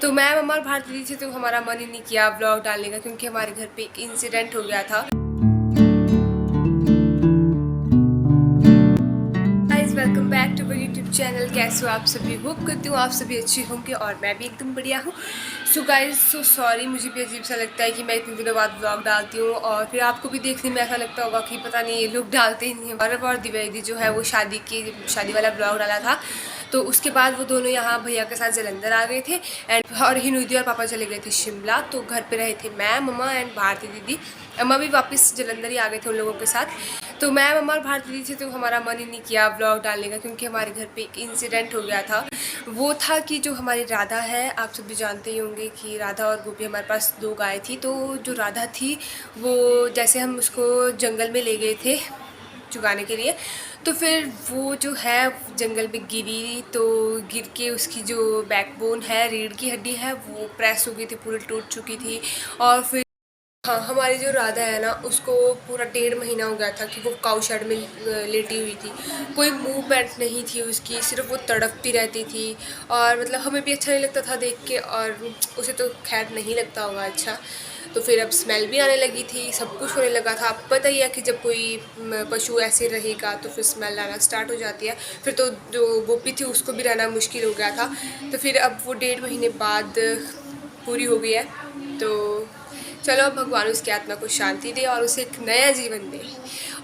तो मैं मम्मा और भारती दी थी तो हमारा मन ही नहीं किया व्लॉग डालने का, क्योंकि हमारे घर पे एक इंसिडेंट हो गया था। वेलकम बैक टू मेरे यूट्यूब चैनल। कैसे हो आप सभी? होप करती हूँ आप सभी अच्छे होंगे और मैं भी एकदम बढ़िया हूँ। सो गाइज सो सॉरी, मुझे भी अजीब सा लगता है कि मैं इतने दिनों बाद व्लॉग डालती हूँ और फिर आपको भी देखने में ऐसा लगता होगा कि पता नहीं ये लोग डालते ही नहीं है। और द्विवेदी जो है वो शादी वाला व्लॉग डाला था, तो उसके बाद वो दोनों यहाँ भैया के साथ जलंधर आ गए थे एंड और हिनुदी और पापा चले गए थे शिमला। तो घर पे रहे थे मैं, मम्मा एंड भारती दीदी। अम्मा भी वापस जलंधर ही आ गए थे उन लोगों के साथ। तो मैं, मम्मा और भारती दीदी थे तो हमारा मन ही नहीं किया व्लॉग डालने का, क्योंकि हमारे घर पे एक इंसिडेंट हो गया था। वो था कि जो हमारी राधा है, आप सभी जानते ही होंगे कि राधा और गोपी हमारे पास 2 गाय थी। तो जो राधा थी वो जैसे हम उसको जंगल में ले गए थे चुगाने के लिए, तो फिर वो जो है जंगल में गिरी। तो गिर के उसकी जो बैकबोन है, रीढ़ की हड्डी है, वो प्रेस हो गई थी, पूरी टूट चुकी थी। और फिर हाँ, हमारी जो राधा है ना, उसको पूरा 1.5 महीना हो गया था कि वो काऊ शेड में लेटी हुई थी। कोई मूवमेंट नहीं थी उसकी, सिर्फ वो तड़पती रहती थी। और मतलब हमें भी अच्छा नहीं लगता था देख के, और उसे तो खैर नहीं लगता होगा अच्छा। तो फिर अब स्मेल भी आने लगी थी, सब कुछ होने लगा था। आपको पता ही है कि जब कोई पशु ऐसे रहेगा तो फिर स्मेल आना स्टार्ट हो जाती है। फिर तो जो गोपी थी उसको भी रहना मुश्किल हो गया था। तो फिर अब वो 1.5 महीने बाद पूरी हो गई है। तो चलो भगवान उसकी आत्मा को शांति दे और उसे एक नया जीवन दे।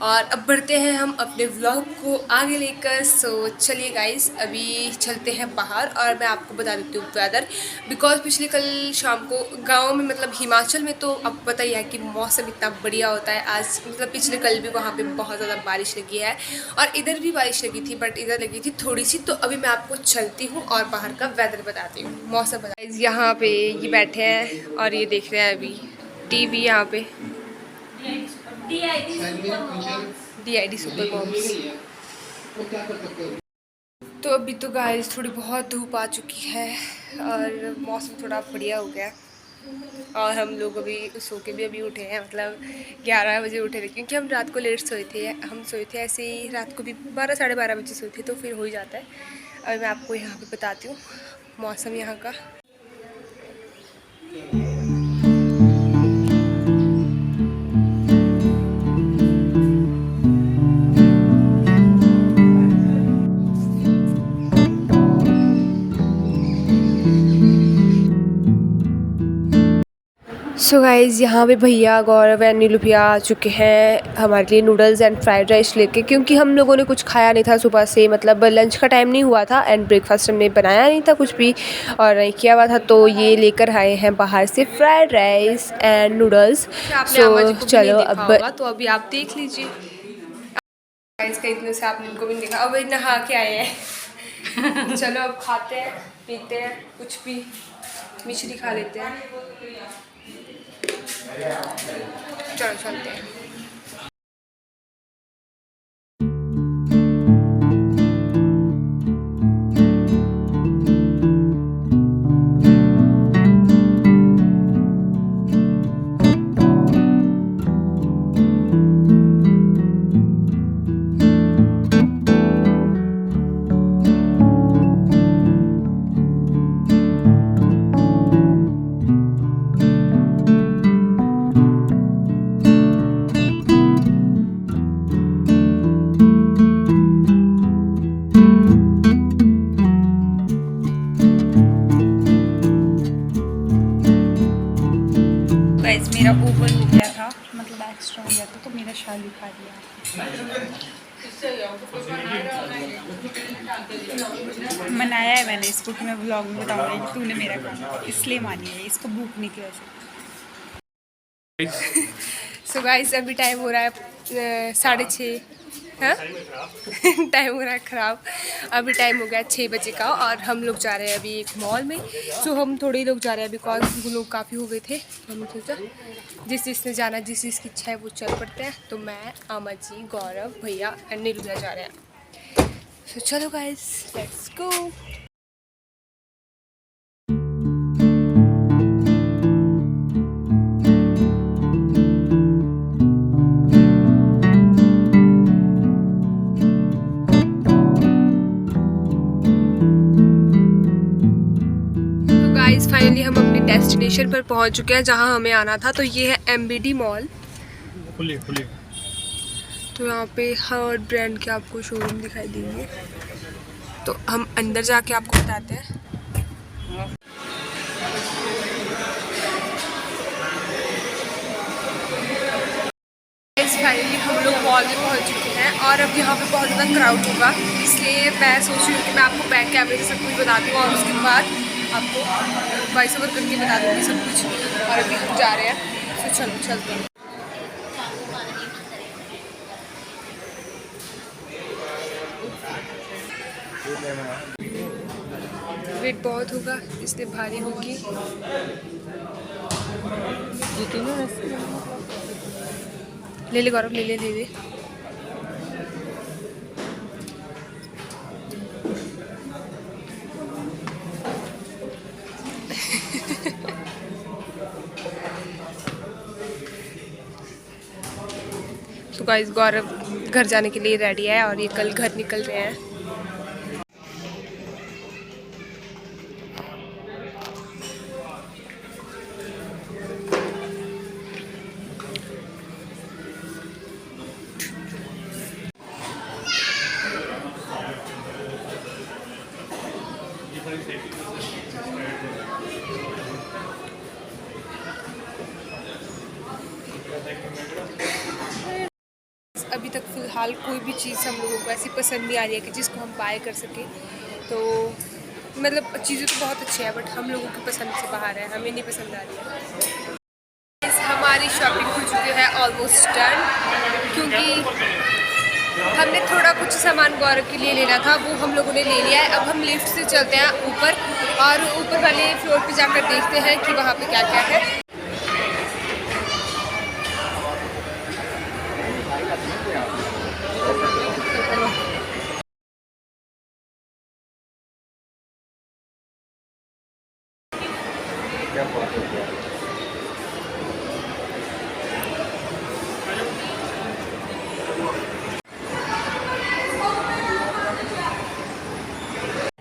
और अब बढ़ते हैं हम अपने व्लॉग को आगे लेकर। सो चलिए गाइस, अभी चलते हैं बाहर और मैं आपको बता देती हूँ वेदर। बिकॉज पिछले कल शाम को गांव में, मतलब हिमाचल में, तो अब पता ही है कि मौसम इतना बढ़िया होता है। आज मतलब पिछले कल भी वहाँ पे बहुत ज़्यादा बारिश लगी है और इधर भी बारिश लगी थी, बट इधर लगी थी थोड़ी सी। तो अभी मैं आपको चलती हूँ और बाहर का वेदर बताती हूँ, मौसम बता। यहाँ पे ये बैठे हैं और ये देख रहे हैं अभी टीवी। यहाँ पे DID सुपर मॉम्स। तो अभी तो गाइस थोड़ी बहुत धूप आ चुकी है और मौसम थोड़ा बढ़िया हो गया। और हम लोग अभी सो के भी अभी उठे हैं, मतलब 11 बजे उठे थे, क्योंकि हम रात को लेट सोए थे। हम सोए थे ऐसे ही, रात को भी 12 साढ़े 12 बजे सोए थे, तो फिर हो ही जाता है। अभी मैं आपको यहाँ पे बताती हूँ मौसम यहाँ का। सो गाइज़ यहाँ पे भैया गौरव एंड नीलू भैया आ चुके हैं हमारे लिए नूडल्स एंड फ्राइड राइस लेके, क्योंकि हम लोगों ने कुछ खाया नहीं था सुबह से। मतलब लंच का टाइम नहीं हुआ था एंड ब्रेकफास्ट हमने बनाया नहीं था कुछ भी और नहीं किया हुआ था। तो ये लेकर आए हैं बाहर से फ्राइड राइस एंड नूडल्स। सो चलो अब तो अभी आप देख लीजिए। गाइस कई दिनों से आपने इनको भी देखा, अब नहा के आए हैं। चलो अब खाते हैं पीते हैं, कुछ भी मिश्री खा लेते हैं। चलो चलते हैं। मेरा ओवर हो गया था, मतलब एक्स्ट्रा हो गया था, तो मेरा शादी खा दिया। मनाया है मैंने इसको कि मैं व्लॉग में बताऊंगी कि तूने मेरा खाना, इसलिए मानी है। इसको भूख नहीं थी वैसे। सो गाइस अभी टाइम हो रहा है 6:30। हाँ टाइम हो रहा है ख़राब। अभी टाइम हो गया 6 बजे का और हम लोग जा रहे हैं अभी एक मॉल में। सो हम थोड़े ही लोग जा रहे हैं बिकॉज वो लोग काफ़ी हो गए थे। हमने सोचा जिस जिसने जाना, जिस जिसकी इच्छा है वो चल पड़ते हैं। तो मैं, आमा जी, गौरव भैया एंड नीलू भैया जा रहे हैं। सो चलो गाइस लेट्स गो। फाइनली हम अपने डेस्टिनेशन पर पहुंच चुके हैं जहां हमें आना था। तो ये है MBD मॉल। खुली तो यहाँ पे हर ब्रांड के आपको शोरूम दिखाई देंगे। तो हम अंदर जाके आपको बताते हैं। फाइनली हम लोग मॉल में पहुँच चुके हैं और अब यहाँ पे बहुत ज़्यादा क्राउड होगा, इसलिए मैं सोच रही हूँ कि मैं आपको बैक कैमरे से सब कुछ बता दूँ और उसके बाद आपको वॉइस ओवर करके बता दूँगी सब कुछ। और अभी हम जा रहे हैं, तो चलो चलते हैं। वेट बहुत होगा इसलिए भारी होगी। ले ले गौरव, ले ले ले ले। तो गाइस गौरव घर जाने के लिए रेडी है और ये कल घर निकल रहे हैं। अभी तक फ़िलहाल कोई भी चीज़ हम लोगों को ऐसी पसंद नहीं आ रही है कि जिसको हम बाय कर सकें। तो मतलब चीज़ें तो बहुत अच्छी है बट हम लोगों की पसंद से बाहर है, हमें नहीं पसंद आ रही है। हमारी शॉपिंग हो चुकी है ऑलमोस्ट डन, क्योंकि हमने थोड़ा कुछ सामान गौरव के लिए लेना था, वो हम लोगों ने ले लिया है। अब हम लिफ्ट से चलते हैं ऊपर और ऊपर वाले फ्लोर पे जाकर देखते हैं कि वहाँ पे क्या क्या है।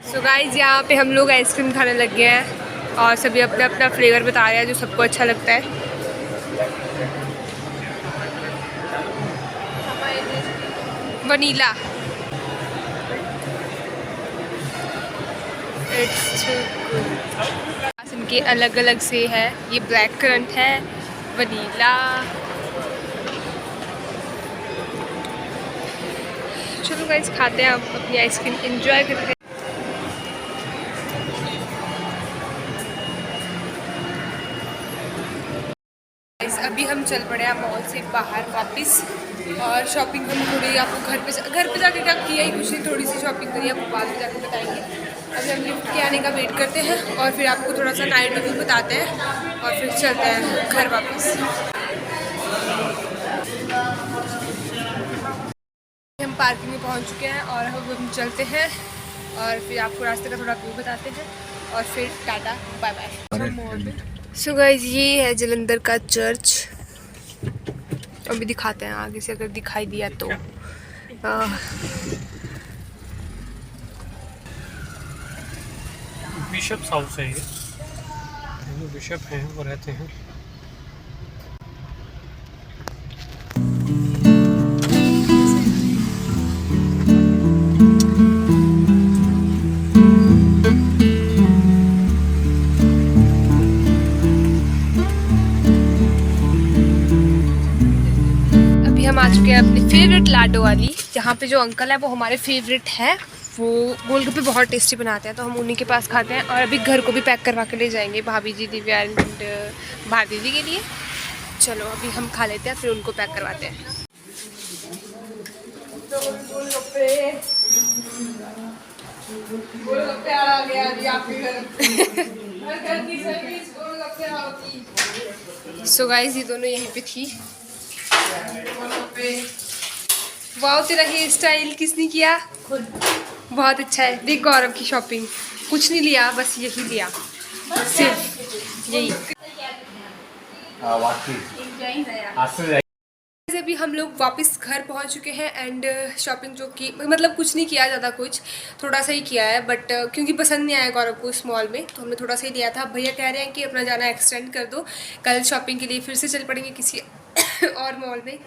तो गाइस यहाँ पे हम लोग आइसक्रीम खाने लग गए हैं और सभी अपना अपना फ्लेवर बता रहे हैं जो सबको अच्छा लगता है। वनीला, इनके अलग अलग से है। ये ब्लैक करंट है, वनीला। चलो गाइस खाते हैं, आप अपनी आइसक्रीम एंजॉय करते हैं। अभी हम चल पड़े हैं मॉल से बाहर वापस और शॉपिंग हम थोड़ी आपको घर पे जाके क्या किया ही कुछ नहीं, थोड़ी सी शॉपिंग करी, आपको बाद में जाकर बताएंगे। अभी हम लिफ्ट के आने का वेट करते हैं और फिर आपको थोड़ा सा नाइट व्यू बताते हैं और फिर चलते हैं घर वापस। हम पार्किंग में पहुंच चुके हैं और अब हम चलते हैं और फिर आपको रास्ते का थोड़ा व्यू बताते हैं और फिर tata bye bye. So guys ये है जलंधर का चर्च। अभी दिखाते हैं आगे से अगर दिखाई दिया तो। बिशप हाउस है ये, बिशप हैं वो रहते हैं। हम आ चुके हैं अपनी फेवरेट लाडो वाली, जहाँ पे जो अंकल है वो हमारे फेवरेट है। वो गोलगप्पे बहुत टेस्टी बनाते हैं, तो हम उन्हीं के पास खाते हैं और अभी घर को भी पैक करवा के ले जाएंगे भाभी जी, दिव्या एंड भारती जी के लिए। चलो अभी हम खा लेते हैं फिर उनको पैक करवाते हैं। सो गाइस ये दोनों यहीं पे थी। वाओ तेरा हेयर स्टाइल किसने किया? खुद। बहुत अच्छा है। देख गौरव की शॉपिंग, कुछ नहीं लिया, बस यही लिया, सिर्फ यही। अभी हम लोग वापस घर पहुंच चुके हैं एंड शॉपिंग जो की मतलब कुछ नहीं किया ज़्यादा, कुछ थोड़ा सा ही किया है, बट क्योंकि पसंद नहीं आया गौरव को इस मॉल में तो हमने थोड़ा सा ही लिया था। भैया कह रहे हैं कि अपना जाना एक्सटेंड कर दो, कल शॉपिंग के लिए फिर से चल पड़ेंगे किसी और मॉल में।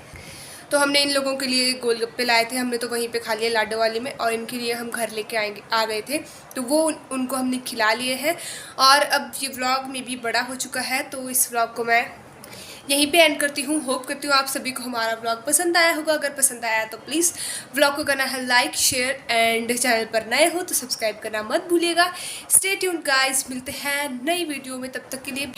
तो हमने इन लोगों के लिए गोलगप्पे लाए थे, हमने तो वहीं पे खा लिए लाडो वाले में, और इनके लिए हम घर लेके आ गए थे तो वो उनको हमने खिला लिए हैं। और अब ये व्लॉग में भी बड़ा हो चुका है तो इस व्लॉग को मैं यहीं पे एंड करती हूँ। होप करती हूँ आप सभी को हमारा व्लॉग पसंद आया होगा। अगर पसंद आया तो प्लीज़ व्लॉग को करना है लाइक, शेयर एंड चैनल पर नए हो तो सब्सक्राइब करना मत भूलिएगा। स्टे ट्यून्ड गाइस, मिलते हैं नई वीडियो में, तब तक के लिए